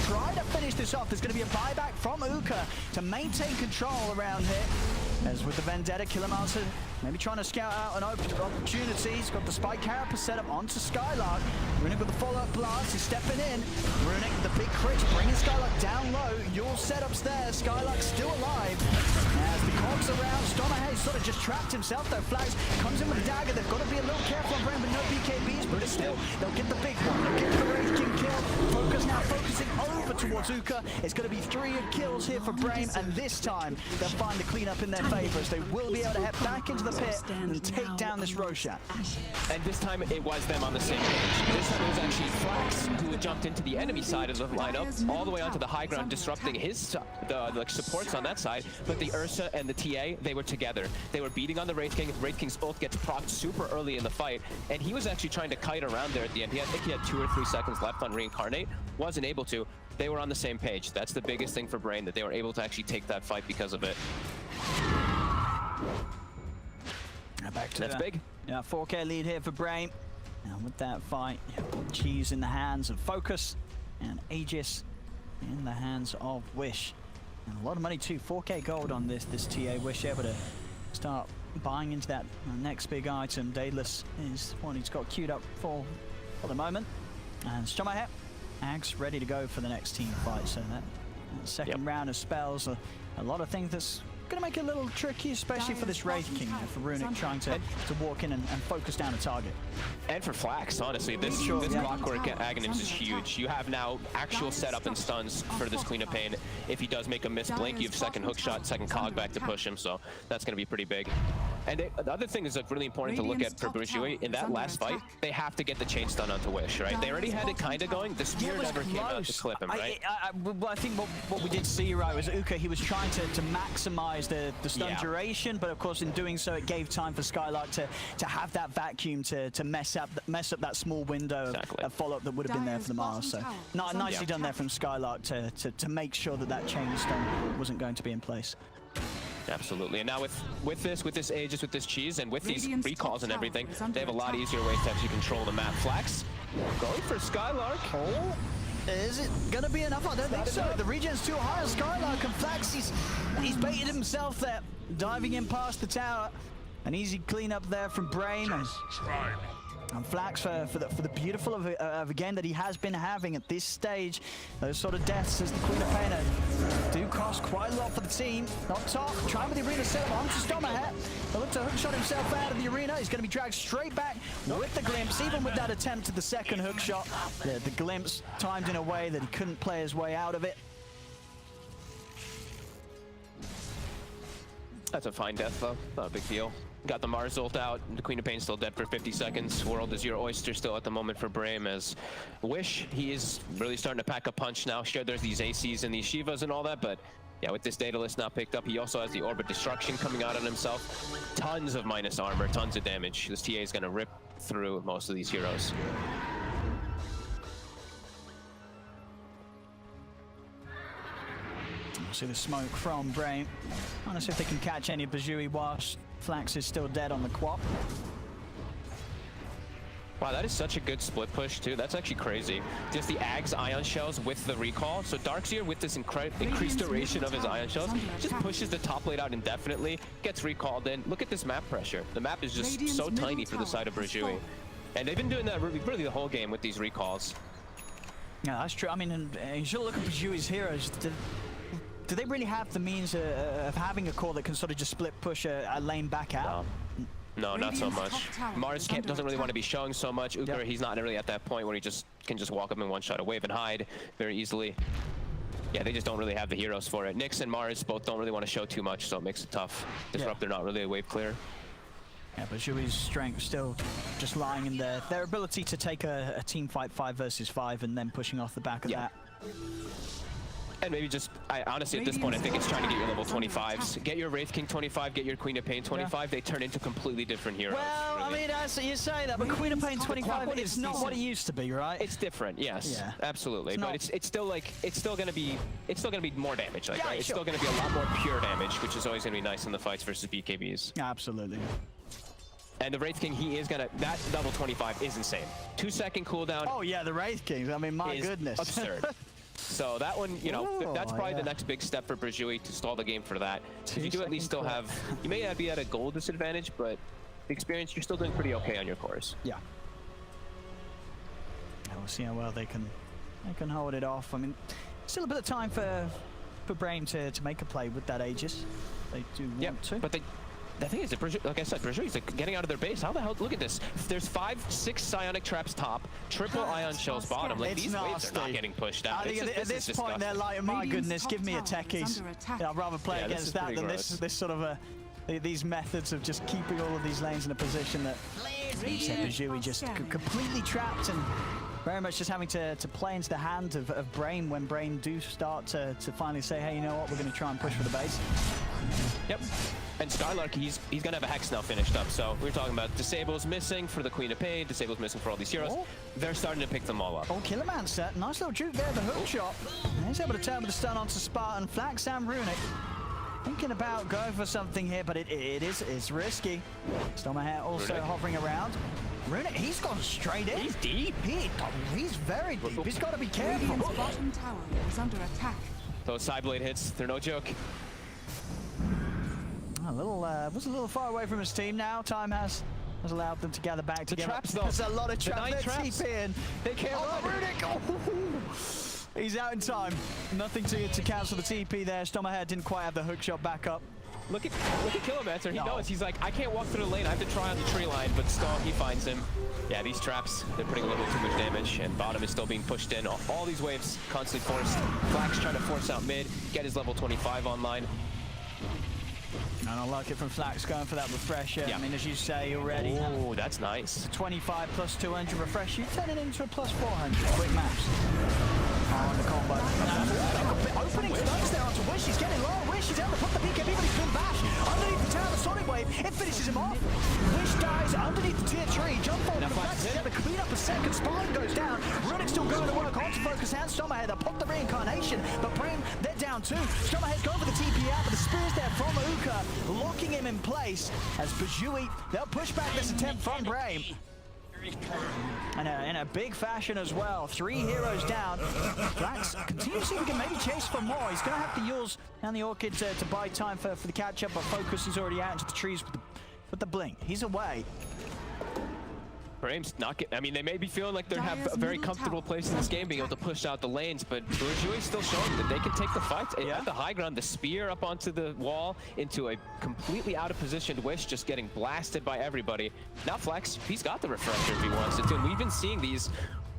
Speaker 1: try to finish this off. There's going to be a buyback from Uka to maintain control around here. As with the Vendetta, Killermaster maybe trying to scout out an opportunity. He's got the Spike Carapace set up onto Skylark. Runic with the follow-up blast. He's stepping in. Runic, the big crit, bringing Skylark down low. Your setups there. Skylark still alive. As the cogs around, Stommerhead sort of just trapped himself though. Flags comes in with a dagger. They've got to be a little careful on Brame, but no BKBs. But still, they'll get the big one. They'll get the Wraith King kill. Focus now focusing over towards Uka. It's going to be 3 kills here for Brame, and this time they'll find the cleanup in their favor as they will be able to head back into the the pit and take down this Roshan.
Speaker 2: And this time it was them on the same page. This time it was actually Flax who jumped into the enemy side of the lineup, all the way onto the high ground, disrupting his like supports on that side. But the Ursa and the TA, they were together. They were beating on the Wraith King. Wraith King's ult gets procced super early in the fight, and he was actually trying to kite around there at the end. I think he had 2 or 3 seconds left on Reincarnate. Wasn't able to. They were on the same page. That's the biggest thing for Brame, that they were able to actually take that fight because of it.
Speaker 1: Now back to
Speaker 2: That's big.
Speaker 1: Yeah, 4K lead here for Brame. And with that fight, Cheese in the hands of Focus and Aegis in the hands of Wish. And a lot of money too. 4K gold on this TA. Wish able to start buying into that next big item. Daedalus is one he's got queued up for the moment. And Stomach Ags ready to go for the next team fight. So that second round of spells, a lot of things that's going to make it a little tricky, especially for this Wraith King, for Runic trying to walk in and focus down a target.
Speaker 2: And for Flax, honestly, this Clockwork Aghanim's is huge. You have now actual setup and stuns for this Queen of Pain. If he does make a miss blink, you have second hook shot, second cog back to push him, so that's going to be pretty big. And the other thing is like really important to look at for Burjui, in that last fight, they have to get the chain stun onto Wish, right? They already had it kind of going. The spear never came out to clip him, right?
Speaker 1: I think what we did see, right, was Uka, he was trying to maximize the stun duration, but of course in doing so it gave time for Skylark to have that vacuum to mess up that small window of follow-up that would have been there for the Mars. So nicely done there from Skylark to make sure that chain stun wasn't going to be in place.
Speaker 2: Absolutely, and now with this Aegis, with this Cheese, and with these recalls and everything, they have a lot easier ways to actually control the map. Flax going for Skylark.
Speaker 1: Oh, is it gonna be enough? I don't think so. The regen's too high on Skylark, and Flax, he's baited himself there, diving in past the tower. An easy cleanup there from Brame, and Flax for the beautiful of again that he has been having at this stage. Those sort of deaths as the Queen of Pain do cost quite a lot for the team. Up top, trying with the arena setup onto Stomach. He'll look to hookshot himself out of the arena. He's going to be dragged straight back with the glimpse. Even with that attempt at the second hookshot, the glimpse timed in a way that he couldn't play his way out of it.
Speaker 2: That's a fine death though, not a big deal. Got the Mars ult out, the Queen of Pain still dead for 50 seconds. World is your oyster still at the moment for Brame, as Wish, he is really starting to pack a punch now. Sure, there's these ACs and these Shivas and all that, but yeah, with this Daedalus now picked up, he also has the Orbit Destruction coming out on himself. Tons of minus armor, tons of damage. This TA is going to rip through most of these heroes.
Speaker 1: See the smoke from Brame. I want to see if they can catch any of Burjui whilst Flax is still dead on the quap.
Speaker 2: Wow, that is such a good split push too. That's actually crazy. Just the Ags Ion Shells with the recall. So Darkseer with this increased duration of his Ion Shells just pushes the top lane out indefinitely, gets recalled in. Look at this map pressure. The map is just so tiny for the side of Burjui. And they've been doing that really the whole game with these recalls.
Speaker 1: Yeah, that's true. I mean, and you should look at Burjui's heroes. Do they really have the means of having a core that can sort of just split push a lane back out?
Speaker 2: No, not so much. Mars doesn't really want to be showing so much. Uber, he's not really at that point where he can just walk up and one-shot a wave and hide very easily. Yeah, they just don't really have the heroes for it. Nyx and Mars both don't really want to show too much, so it makes it tough. Disruptor not really a wave clear.
Speaker 1: Yeah, but Burjui's strength still just lying in their ability to take a team fight 5 versus 5 and then pushing off the back of that.
Speaker 2: And maybe just, honestly, at this point, I think it's trying to get your level 25s. Get your Wraith King 25, get your Queen of Pain 25. They turn into completely different heroes.
Speaker 1: Well, really. I mean, you say that, but Queen of Pain 25 is not what it used to be, right?
Speaker 2: It's different, yes, absolutely. But it's still like, it's still gonna be more damage, like, right? It's still gonna be a lot more pure damage, which is always gonna be nice in the fights versus BKBs.
Speaker 1: Absolutely.
Speaker 2: And the Wraith King, he is gonna, that level 25 is insane. 2-second cooldown.
Speaker 1: Oh yeah, the Wraith Kings, I mean, my goodness.
Speaker 2: Absurd. So that one, you know, that's probably the next big step for Burjui to stall the game for that. Because you do at least still have, you may not be at a goal disadvantage, but the experience, you're still doing pretty okay on your cores.
Speaker 1: Yeah. We'll see how well they can hold it off. I mean, still a bit of time for Brame to make a play with that Aegis. They do want to.
Speaker 2: But the thing is, like I said, Burjui's like getting out of their base. How the hell? Look at this. There's 5-6 psionic traps top, triple ion shells bottom. Like these waves are not getting pushed out.
Speaker 1: At this point, they're like, my goodness, give me a techies. I'd rather play against that than this sort of a these methods of just keeping all of these lanes in a position that Burjui just completely trapped and very much just having to play into the hand of Brame when Brame do start to finally say, hey, you know what, we're going to try and push for the base.
Speaker 2: Yep. And Skylark, he's going to have a Hex now finished up. So we're talking about Disable's missing for the Queen of Pain, Disable's missing for all these heroes. Oh. They're starting to pick them all up.
Speaker 1: Oh, Killerman set. Nice little juke there, the hook shot. And he's able to turn with the stun onto Spartan. Flax and Runic thinking about going for something here, but it's risky. Stormhair also
Speaker 2: Runic
Speaker 1: hovering around. Runic, he's gone straight in.
Speaker 2: He's deep.
Speaker 1: He's very deep. He's got to be careful.
Speaker 3: Radiant's bottom tower is under attack.
Speaker 2: Those side blade hits, they're no joke.
Speaker 1: A little, was a little far away from his team now. Time has allowed them to gather back together.
Speaker 2: Traps, though.
Speaker 1: There's a lot of
Speaker 2: traps.
Speaker 1: traps. In.
Speaker 2: They can't run.
Speaker 1: Runic! Oh, he's out in time. Nothing to cancel the TP there. Stormhair didn't quite have the hook shot back up.
Speaker 2: Look at Kilomancer. He knows. He's like, I can't walk through the lane. I have to try on the tree line, but still, he finds him. Yeah, these traps, they're putting a little too much damage, and bottom is still being pushed in. All these waves constantly forced. Flax trying to force out mid, get his level 25 online.
Speaker 1: And I like it from Flax going for that refresher. Yeah. I mean, as you say already.
Speaker 2: Oh, that's nice.
Speaker 1: 25 plus 200 refresh. You turn it into a plus 400. Quick maps. On the combo. Opening stuns there onto Wish. He's getting low. Wish is able to put the BKB, but he's been bashed. Underneath the tower, the Sonic Wave. It finishes him off. Wish dies underneath the tier 3. Jump forward. Now Flax is able to clean up a second. Spartan goes down. Runic's still going to work onto Focus and Stormhair. They'll pop the reincarnation, but Brame, they're down too. Stormhair's going for the TP out, but the spear's there from Uka, locking him in place as Burjui, they'll push back this attempt from Brame. In a big fashion as well. 3 heroes down. Flax continues to see if he can maybe chase for more. He's going to have to use and the Orchid to buy time for the catch-up, but Focus is already out into the trees with the blink. He's away.
Speaker 2: Brame's not getting, I mean, they may be feeling like they have a very comfortable place in this game being able to push out the lanes, but Burjui's still showing that they can take the fight. At the high ground, the spear up onto the wall into a completely out of positioned Wish, just getting blasted by everybody. Now Flex, he's got the refresher if he wants to, and we've been seeing these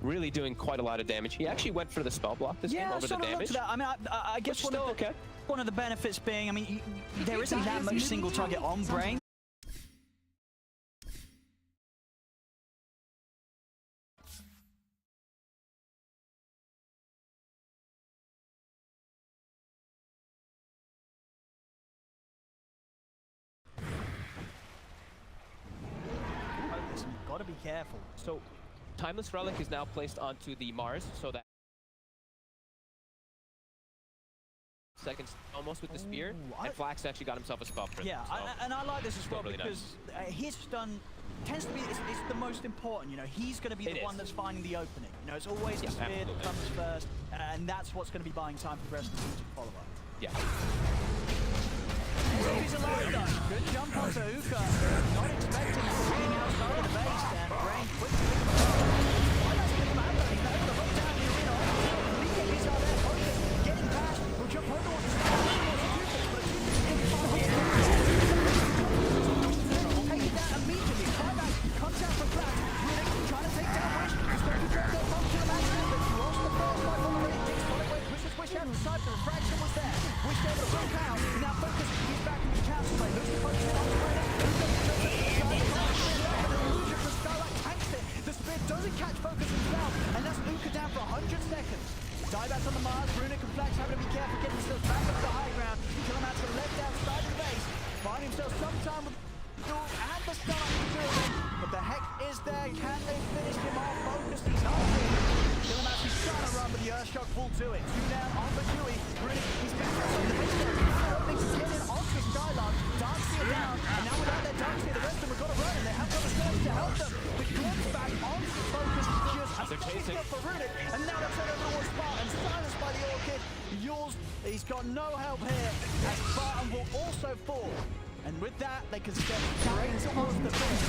Speaker 2: really doing quite a lot of damage. He actually went for the spell block this game over the damage.
Speaker 1: I mean, I guess one of the benefits being, I mean, there isn't that much single target on Brame. Gotta be careful.
Speaker 2: So, Timeless Relic is now placed onto the Mars, so that seconds almost with the spear, and Flax actually got himself a spell prison.
Speaker 1: Yeah, so and I like this as well because his stun tends to be it's the most important. You know, he's going to be the one that's finding the opening. You know, it's always the spear that comes first, and that's what's going to be buying time for the rest of the team to follow up.
Speaker 2: Yeah.
Speaker 1: He's alive, though. Good jump onto Uka. Not expecting him being outside of the base, and Brame quickly picks him up. Why not pick him out, though? He's able to hook down the arena. He's out there, Focus, getting past. Will jump over towards the start. Take it down immediately. Climax comes out from Flax. Runic trying to take down Wish. He's going to drop their bomb to the match, but he's lost the first life already. Takes Sonic pushes Wish out of the side, the refraction was there. Wish able to break out. Now Focus, he's back in the council play. Looks to focus in on the player. Illusion from Skylark tanks it. The spear doesn't catch Focus himself, and that's Uka down for 100 seconds. Dieback on the Mars, Runic and Flax having to be careful getting themselves back up to the high ground. Killerman to the left outside the base. Find himself sometime with the and the start to do it. But the Hex is there. Can they finish him off? Focus, he's not in. Killerman, he's trying to run, but the Earthshock full to it. 2 down on Burjui. Runic, he's back on the base there. He's getting in onto Skylark. Darkseer down. And now without their Darkseer, the rest of them have got to run, and they have got the stones to help them. The glimpse back onto Focus. Just
Speaker 2: they're chasing
Speaker 1: for Runic, and now they're turning over towards Spartan. Silenced by the Orchid. Yules, he's got no help here, as Spartan will also fall. And with that, they can step straight towards the finish.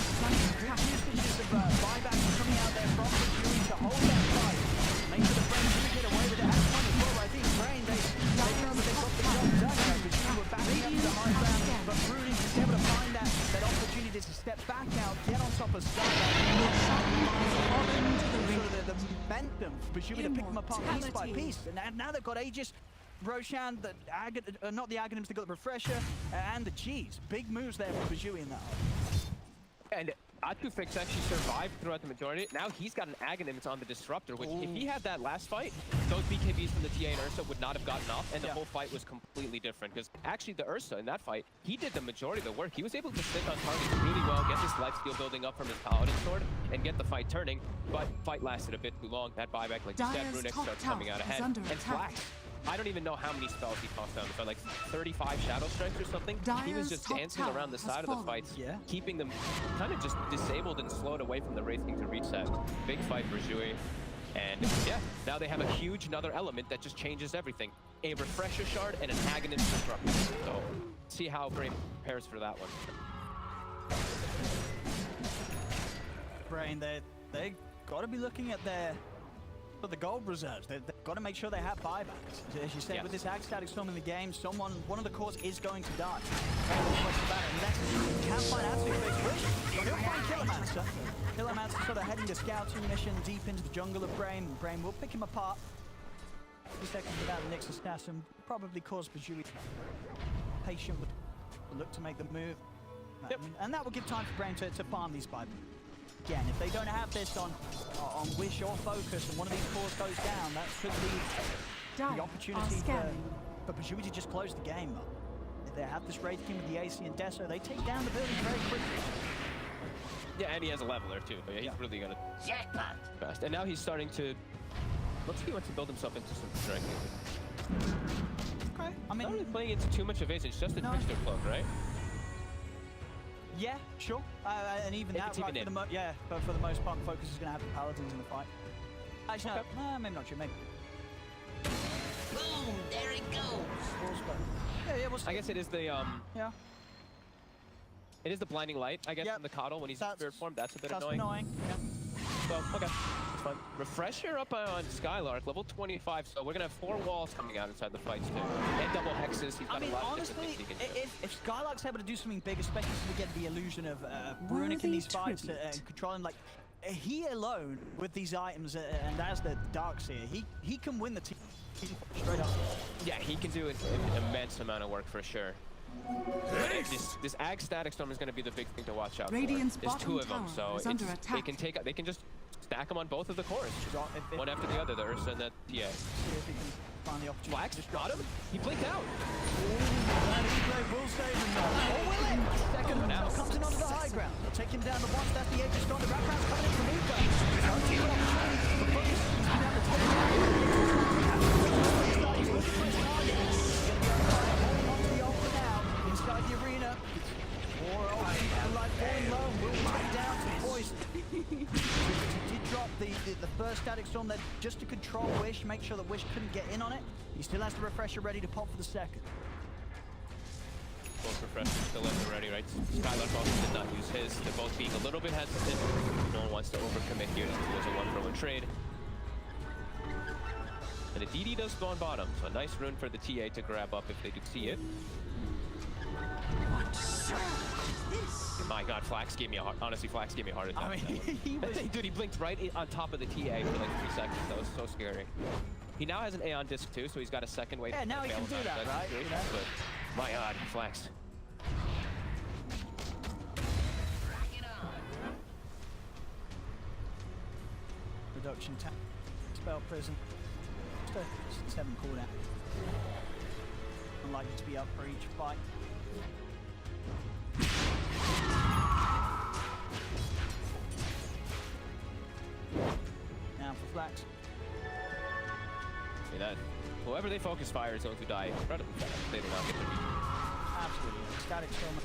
Speaker 1: Good usages of buybacks coming out there from Burjui to hold that fight. Make sure the Brames do get away with it. That's one as well. I think Brame, they know that they've got the job done. Burjui were backing up to the high ground, but Bruni is able to find that opportunity to step back out, get on top of Skylark. The momentum, Burjui to pick them apart piece by piece. And now they've got Aegis Roshan, not the Aghanims, they got the Refresher, and the G's. Big moves there for Burjui in that.
Speaker 2: And Atufix actually survived throughout the majority. Now he's got an Aghanim on the Disruptor, which if he had that last fight, those BKBs from the TA and Ursa would not have gotten off, and the whole fight was completely different. Because actually the Ursa in that fight, he did the majority of the work. He was able to stick on targets really well, get this lifesteal building up from his Paladin sword, and get the fight turning. But fight lasted a bit too long. That buyback, like you said, Runic starts coming out ahead. And Flax, I don't even know how many spells he tossed down. So like 35 Shadow Strikes or something. He was just dancing around the side of the fights, keeping them kind of just disabled and slowed away from the Wraith King to reset. Big fight for Burjui. And yeah, now they have a huge another element that just changes everything. A Refresher Shard and an Aghanim Disruptor. So see how Brame prepares for that one.
Speaker 1: Brame, they got to be looking at the gold reserves. They've got to make sure they have buybacks. As you said, with this Ag Static Storm in the game, one of the cores is going to die. Unless you can find Atufix, he'll find Killermancer. Killermancer sort of heading the scouting mission deep into the jungle of Brame, and Brame will pick him apart. 2 seconds without the Nix's Assassin probably cause Burjui patient, would look to make the move. And that will give time for Brame to farm these buybacks. Again, if they don't have this on Wish or Focus, and one of these cores goes down, that could be the opportunity for Burjui to just close the game up. If they have this Wraith King with the AC and Deso, they take down the building very quickly.
Speaker 2: Yeah, and he has a leveler too, but he's really gonna fast. And now he's starting to, looks like he wants to build himself into some striking.
Speaker 1: Okay, I mean,
Speaker 2: not really playing into too much evasion, it's just a Trickster Cloak, right?
Speaker 1: Yeah, sure. And even that, right, but for the most part, Focus is going to have the Paladins in the fight. Actually, no, maybe not true, maybe.
Speaker 4: Boom! There it goes!
Speaker 1: Yeah, we'll see.
Speaker 2: I guess it is the, it is the blinding light, I guess, from the Coddle when he's in spirit form. That's a bit annoying.
Speaker 1: Yeah.
Speaker 2: So, okay, that's fine. Refresher up on Skylark, level 25, so we're gonna have 4 walls coming out inside the fights too. And double hexes, he's got a lot of different things he can do.
Speaker 1: If Skylark's able to do something big, especially if we get the illusion of Runic in these fights and controlling, like, he alone with these items and as the Darkseer, he can win the team straight up.
Speaker 2: Yeah, he can do an immense amount of work for sure. This Ag Static Storm is going to be the big thing to watch out for. There's 2 of them, so they can just stack them on both of the cores, one after the other, the Ursa and the TA. Flax just got him. He blinked out.
Speaker 1: Will save him now. Or will it? Second one out. Comes in onto the high ground. They'll take him down the one. That's the Aegis Storm. The wraparound's coming in from Uka. Inside the arena. Or life falling low. Will fight down to Voice. Did drop the first Static Storm there just to control Wish, make sure that Wish couldn't get in on it. He still has the Refresher ready to pop for the second.
Speaker 2: Both Refreshers still in the ready, right? Skylark also did not use his. They're both being a little bit hesitant. No one wants to overcommit here. This was a 1-for-1 trade. And the DD does spawn bottom, so a nice rune for the TA to grab up if they do see it. My God, Flax gave me a heart. Honestly, Flax gave me a heart attack. I mean, dude, he blinked right on top of the TA for like 3 seconds. That was so scary. He now has an Aeon Disc too, so he's got a second wave.
Speaker 1: Yeah, now he can do that, right?
Speaker 2: But my God, Flax.
Speaker 1: Reduction tap. Spell prison. Just a 7 cooldown. Unlikely to be up for each fight. Now for Flax.
Speaker 2: See that? Whoever they focus fire is going to die incredibly fast. They do not get the beat.
Speaker 1: Absolutely. Static Storm.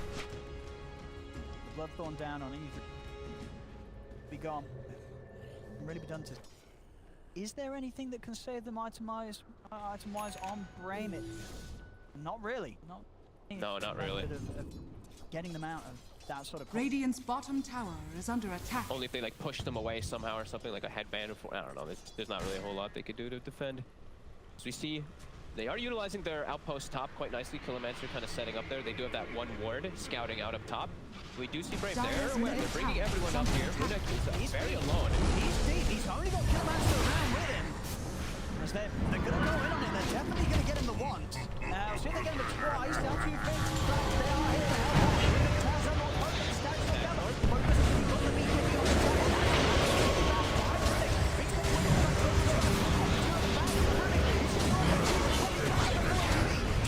Speaker 1: Bloodthorn down on either. Be gone. Can really be done to. Is there anything that can save them item-wise on Brame? Not really.
Speaker 2: No, not really.
Speaker 1: Of getting them out of that sort of.
Speaker 3: Radiant's bottom tower is under attack.
Speaker 2: Only if they like push them away somehow or something, like a headband or I don't know. There's not really a whole lot they could do to defend. As we see, they are utilizing their outpost top quite nicely. Killermancer kind of setting up there. They do have that 1 ward scouting out up top. We do see Brave there. They're bringing everyone up here. Runic is very alone.
Speaker 1: He's deep. He's only got Killermancer around with him. As they're going to go in on it. They're definitely going to get him the once. Now, see if they get him the twice. Down to Fix. They are here to help out. Taz unlocked Focus. Stacks together. Focus has got the beat on the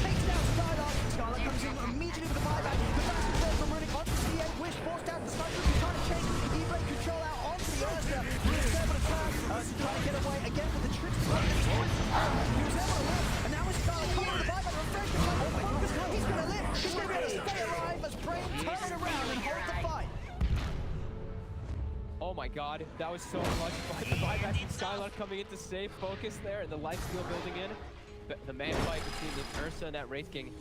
Speaker 1: takes down Skylar. Skylar comes in immediately with the buyback. The back is there from Runic onto the end. Wish forced out the sniper. He's trying to chase. E-break control out onto the Ursa. Runic's able to turn. Ursa trying to get away again with the trick. He was able to live. And now it's Skylar coming with the buyback. Refresh the Focus. He's going to live. He's going to be able to stay alive as Brame turn it around and hold the fight.
Speaker 2: Oh my god, that was so much fun. The buyback from Skylar coming in to save Focus there, and the life steal building in. The man fight between the Ursa and that Wraith King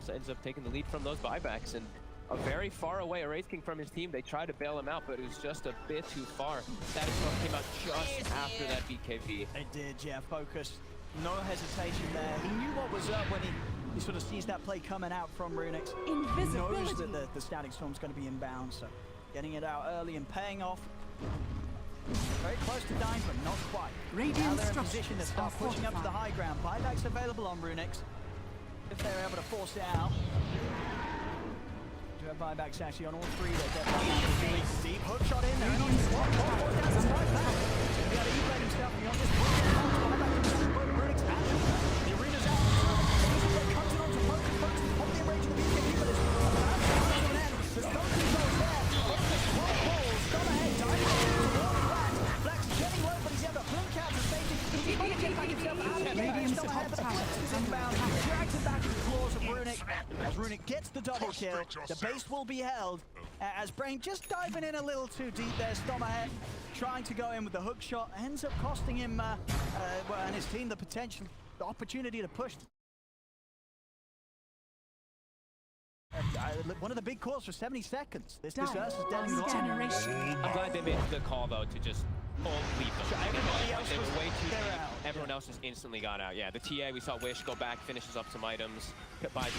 Speaker 2: ends up taking the lead from those buybacks, and a very far away Wraith King from his team. They tried to bail him out, but it was just a bit too far. Status Storm came out just after that BKB.
Speaker 1: It did, yeah. Focus, no hesitation there. He knew what was up when he sort of sees that play coming out from Runix. He knows that the Static Storm's going to be inbound, so getting it out early and paying off. Very close to dying, but not quite. Now they're in position to start pushing up to the high ground. Buybacks available on Runix if they're able to force it out. Do have buybacks actually on all three. They're definitely deep hook shot in there. And on the spot, down to strike back. He's got to e-blade himself beyond this point. Buyback himself, both Runix and the arena's out. E-blade comes in onto Focus. Focus is probably in range of the BKB, but it's about to come to an end. There's no control there. Focus, one balls, come ahead, diving towards Flax. Flax getting low, but he's able to blink out to safety. He's trying to get back himself out of the game. Still ahead, but the Flex is inbound. Drags him back to the claws of Runic. As Runic gets the double kill, the base will be held. As Brame just diving in a little too deep there. Stomahead trying to go in with the hook shot. Ends up costing him and his team the opportunity to push. One of the big calls for 70 seconds. This Ursa's down in
Speaker 2: I'm glad they made the call though to just leave them.
Speaker 1: Everybody else
Speaker 2: they
Speaker 1: was
Speaker 2: were way too deep.
Speaker 1: out.
Speaker 2: Everyone else just instantly got out. Yeah, the TA we saw Wish go back, finishes up some items, buys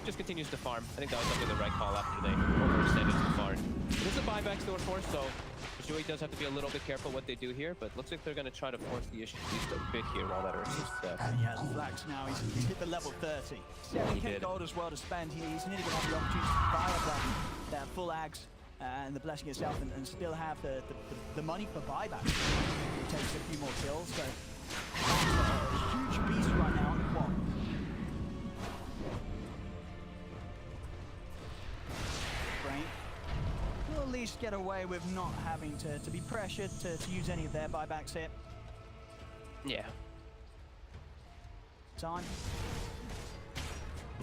Speaker 2: just continues to farm. I think that was definitely the right call after they overextended too far. It is a buyback still force, so Burjui does have to be a little bit careful what they do here, but looks like they're going to try to force the issue at least a bit here while that Ursa's dead.
Speaker 1: And he has Flax now. He's hit the level 30. 7k gold as well to spend. He's nearly going to have the opportunity to buy up that full ags and the blessing itself, and still have the money for buyback. It takes a few more kills, so a huge beast right now on the quad. Brame will at least get away with not having to be pressured to use any of their buybacks here.
Speaker 2: Yeah.
Speaker 1: Time.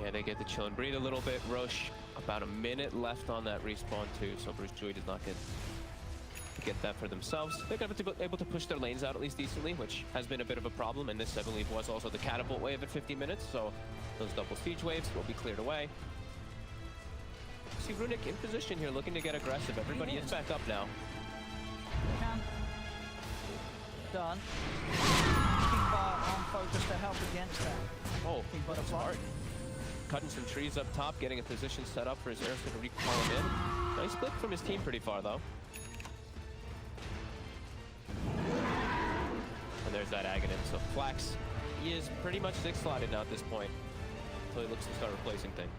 Speaker 2: Yeah, they get to chill and breathe a little bit. Roche, about a minute left on that respawn too, so Burjui did not get that for themselves. They're going to be able to push their lanes out at least decently, which has been a bit of a problem, and this I believe was also the catapult wave at 50 minutes, so those double siege waves will be cleared away. See Runic in position here, looking to get aggressive. Everybody is back up now.
Speaker 1: Done. Keep on focus to help against that.
Speaker 2: Oh, that's hard. Cutting some trees up top, getting a position set up for his Ursa to recall him in. Nice split from his team pretty far though. And there's that Aghanim. So Flax, he is pretty much 6-slotted now at this point, until he looks to start replacing things.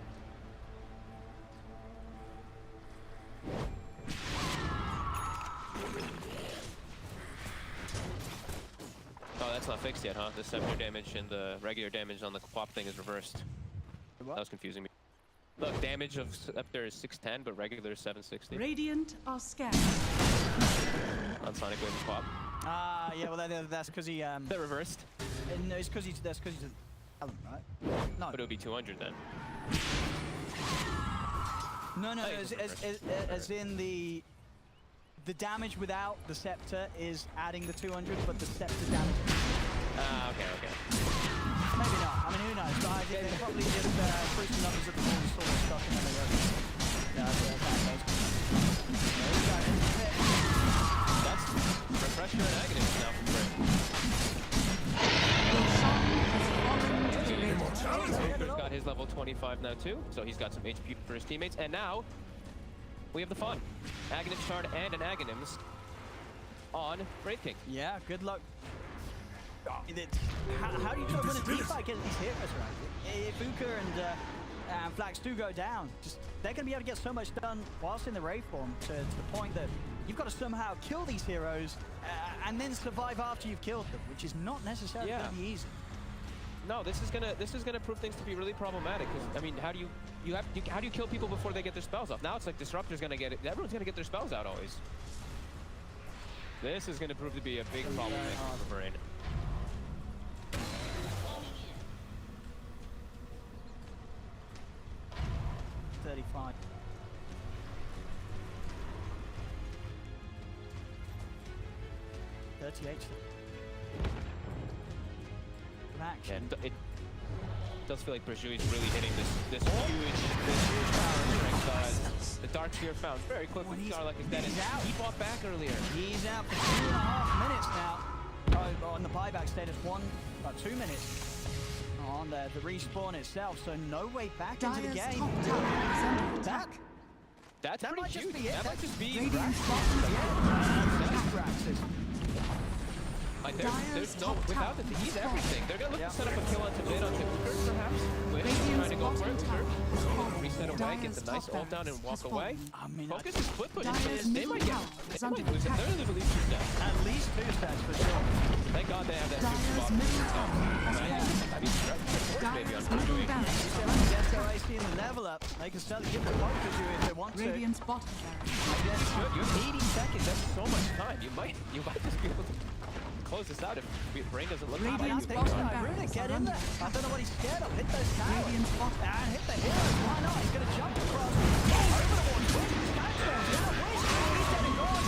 Speaker 2: Oh, that's not fixed yet, huh? The scepter damage and the regular damage on the Quap thing is reversed.
Speaker 1: What?
Speaker 2: That was confusing me. Look, damage of scepter is 610, but regular is 760.
Speaker 3: Radiant are scared.
Speaker 2: On Sonic Wave and Quap.
Speaker 1: Ah, yeah, well that's because he
Speaker 2: They're reversed.
Speaker 1: No, it's because he's an element, right? No.
Speaker 2: But it would be 200 then.
Speaker 1: No, as in the damage without the scepter is adding the 200, but the scepter damage.
Speaker 2: Ah, okay.
Speaker 1: Maybe not. I mean, who knows? But I think they probably just threw some numbers at the wall and saw the stuff and then they were.
Speaker 2: That's refresher and Aghanim now from Brame. Joker's got his level 25 now too, so he's got some HP for his teammates. And now we have the fun. Aghanim Shard and an Aghanims on Wraith King.
Speaker 1: Yeah, good luck. How do you try to win a team fight against these heroes, right? If Uka and Flax do go down, they're going to be able to get so much done whilst in the Wraith form to the point that you've got to somehow kill these heroes and then survive after you've killed them, which is not necessarily going to be easy.
Speaker 2: No, this is gonna prove things to be really problematic. Because I mean, how do you kill people before they get their spells off? Now it's like Disruptor's gonna get it. Everyone's gonna get their spells out always. This is gonna prove to be a big problem for Brame.
Speaker 1: 35. Action.
Speaker 2: And it does feel like Burjui is really hitting this huge power strength. The Dark Sphere found very quickly. Starlight is dead. He fought back earlier.
Speaker 1: He's out for 2.5 minutes now. On the buyback status, 2 minutes on the respawn itself. So no way back into the game.
Speaker 2: That's
Speaker 1: that
Speaker 2: pretty
Speaker 1: might
Speaker 2: huge.
Speaker 1: just be it.
Speaker 2: That might just be like there's no without it. He's everything. They're gonna look to set up a kill onto mid onto Uker perhaps. Trying to go for it. Uker reset away, get the nice ult down and walk away.
Speaker 1: I mean,
Speaker 2: Focus is split, but they might lose it. They're gonna lose at least 2 stacks.
Speaker 1: At least 2 stacks for sure.
Speaker 2: Thank God they have that super spot. I mean, maybe on Burjui.
Speaker 1: Get their AC in the level up. They can start to give the focus you if they want to.
Speaker 3: Radiant's bottom
Speaker 2: You have 80 seconds. That's so much time. You might just be able to close this out if Brame doesn't look like
Speaker 3: Radiant's
Speaker 2: you.
Speaker 3: bottom
Speaker 1: Really get in there. I don't know what he's scared of. Hit those towers.
Speaker 3: Radiant's bottom.
Speaker 1: And hit the heroes. Why not? He's going to jump across. Over the wall. He's dead and gone.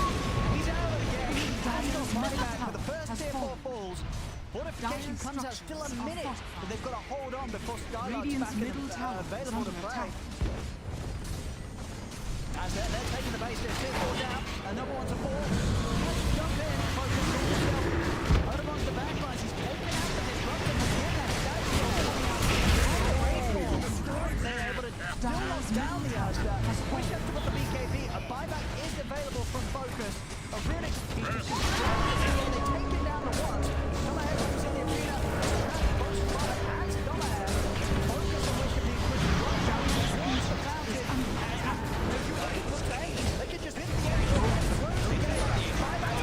Speaker 1: He's out of the game. He's got money back for the first tier 4 falls. Fortification comes out still a minute, but they've got to hold on before Skylark's back available to play. As they're taking the base, they're still 4 down. Another one to 4. Jump in, focus on himself. Odomon's the backlines. He's taken out the disruptor again. They're able to still lock down the Asda. Push up to put the BKB. A buyback is available from Focus. A real experience. They take him down to 1. Domahead comes in the arena. Both Sparta and Domahead. Focus on which of these pushes right down. Wants the fountain. They could just hit the game. Buyback.